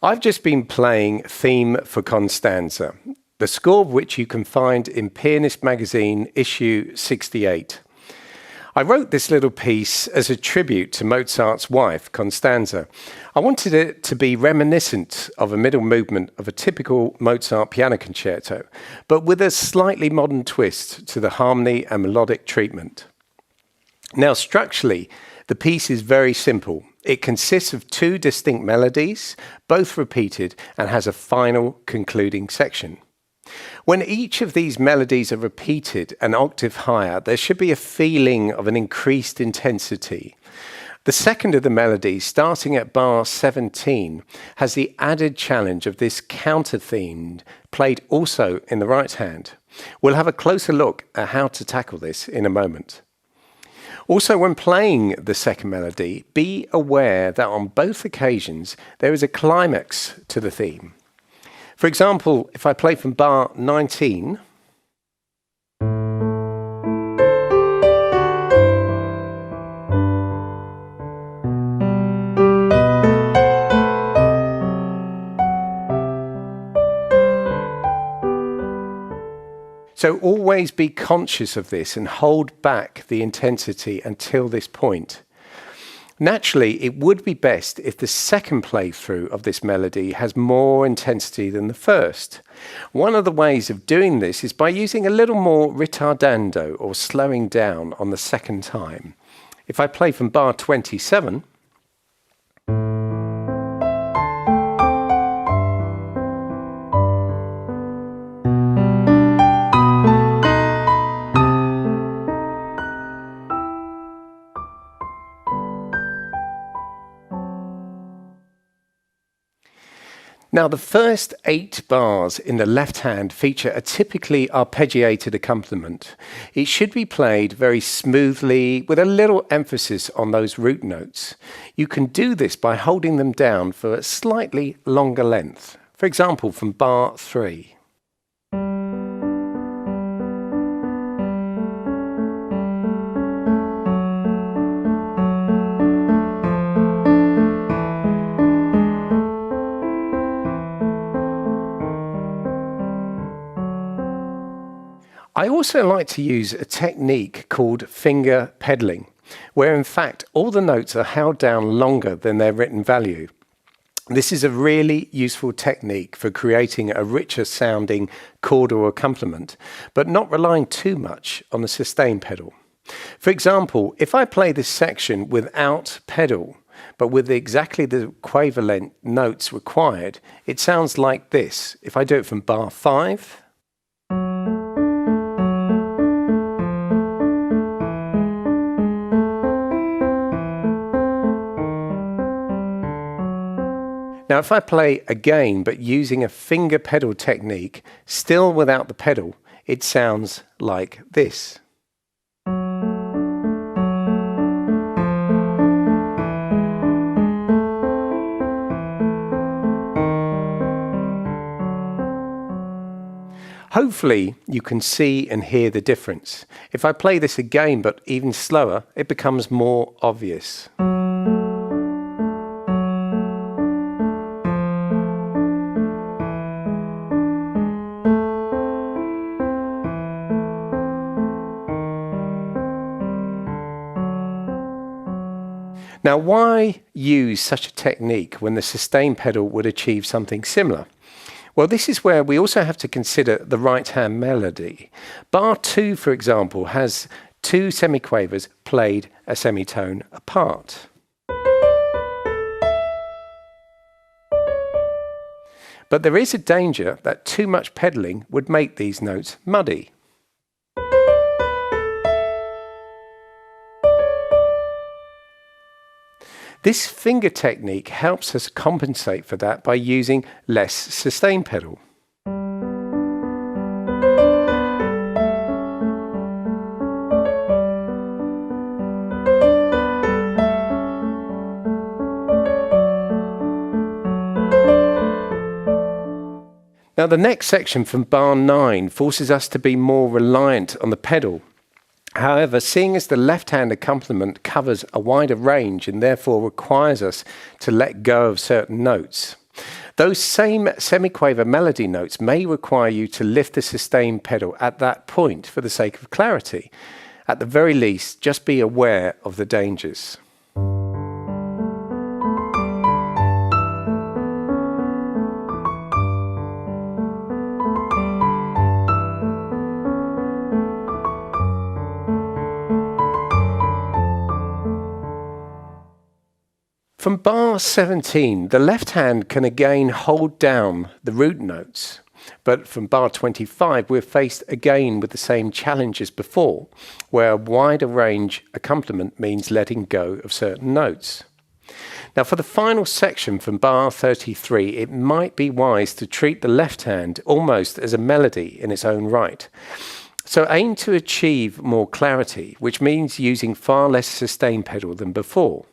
I've just been playing Theme for Constanze, the score of which you can find in Pianist Magazine issue 68. I wrote this little piece as a tribute to Mozart's wife, Constanze. I wanted it to be reminiscent of a middle movement of a typical Mozart piano concerto, but with a slightly modern twist to the harmony and melodic treatment. Now, structurally, the piece is very simple. It consists of two distinct melodies, both repeated, and has a final concluding section. When each of these melodies are repeated an octave higher, there should be a feeling of an increased intensity. The second of the melodies, starting at bar 17, has the added challenge of this counter theme, played also in the right hand. We'll have a closer look at how to tackle this in a moment. Also, when playing the second melody, be aware that on both occasions there is a climax to the theme. For example, if I play from bar 19, so always be conscious of this and hold back the intensity until this point. Naturally, it would be best if the second playthrough of this melody has more intensity than the first. One of the ways of doing this is by using a little more ritardando, or slowing down on the second time. If I play from bar 27, now, the first 8 bars in the left hand feature a typically arpeggiated accompaniment. It should be played very smoothly with a little emphasis on those root notes. You can do this by holding them down for a slightly longer length. For example, from bar 3. I also like to use a technique called finger pedaling, where in fact all the notes are held down longer than their written value. This is a really useful technique for creating a richer sounding chordal accompaniment, but not relying too much on the sustain pedal. For example, if I play this section without pedal, but with exactly the quaver length notes required, it sounds like this. If I do it from bar 5, now, if I play again, but using a finger pedal technique, still without the pedal, it sounds like this. Hopefully, you can see and hear the difference. If I play this again, but even slower, it becomes more obvious. Now, why use such a technique when the sustain pedal would achieve something similar? Well, this is where we also have to consider the right-hand melody. Bar 2, for example, has 2 semiquavers played a semitone apart. But there is a danger that too much pedaling would make these notes muddy. This finger technique helps us compensate for that by using less sustain pedal. Now, the next section from bar 9 forces us to be more reliant on the pedal. However, seeing as the left-hand accompaniment covers a wider range and therefore requires us to let go of certain notes, Those same semiquaver melody notes may require you to lift the sustain pedal at that point for the sake of clarity. At the very least, just be aware of the dangers. From bar 17, the left hand can again hold down the root notes, but from bar 25 we're faced again with the same challenge as before, where a wider range accompaniment means letting go of certain notes. Now for the final section from bar 33, it might be wise to treat the left hand almost as a melody in its own right. So aim to achieve more clarity, which means using far less sustain pedal than before.